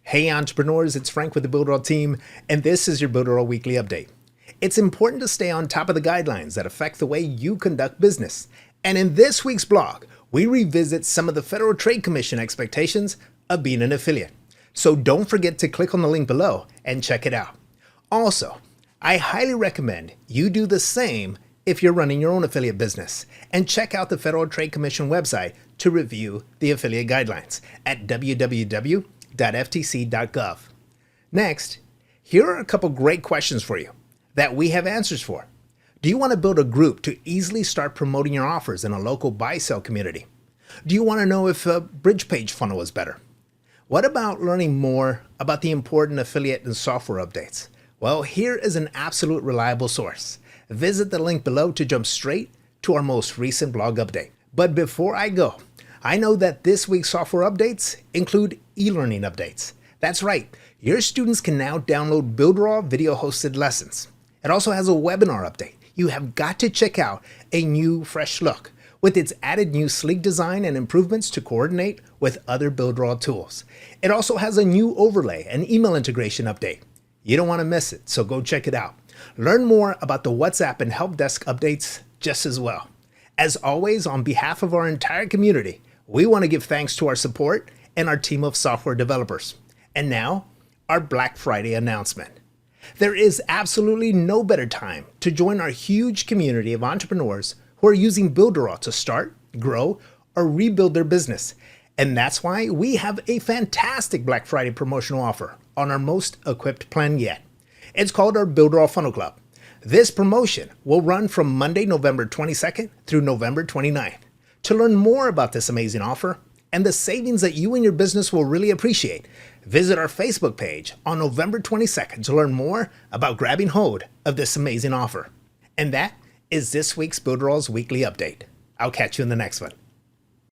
Hey entrepreneurs, it's Frank with the Builderall team, and this is your Builderall Weekly Update. It's important to stay on top of the guidelines that affect the way you conduct business. And in this week's blog, we revisit some of the Federal Trade Commission expectations of being an affiliate. So don't forget to click on the link below and check it out. Also, I highly recommend you do the same if you're running your own affiliate business, and check out the Federal Trade Commission website to review the affiliate guidelines at www.ftc.gov. Next, here are a couple great questions for you that we have answers for. Do you want to build a group to easily start promoting your offers in a local buy-sell community? Do you want to know if a bridge page funnel is better? What about learning more about the important affiliate and software updates? Well, here is an absolute reliable source. Visit the link below to jump straight to our most recent blog update. But before I go, I know that this week's software updates include e-learning updates. That's right, your students can now download Builderall video hosted lessons. It also has a webinar update. You have got to check out a new, fresh look with its added new sleek design and improvements to coordinate with other Builderall tools. It also has a new overlay and email integration update. You don't want to miss it, so go check it out. Learn more about the WhatsApp and help desk updates just as well. As always, on behalf of our entire community, we want to give thanks to our support and our team of software developers. And now, our Black Friday announcement. There is absolutely no better time to join our huge community of entrepreneurs who are using Builderall to start, grow, or rebuild their business. And that's why we have a fantastic Black Friday promotional offer on our most equipped plan yet. It's called our Builderall Funnel Club. This promotion will run from Monday, November 22nd through November 29th. To learn more about this amazing offer and the savings that you and your business will really appreciate, visit our Facebook page on November 22nd to learn more about grabbing hold of this amazing offer. And that is this week's Builderall's Weekly Update. I'll catch you in the next one.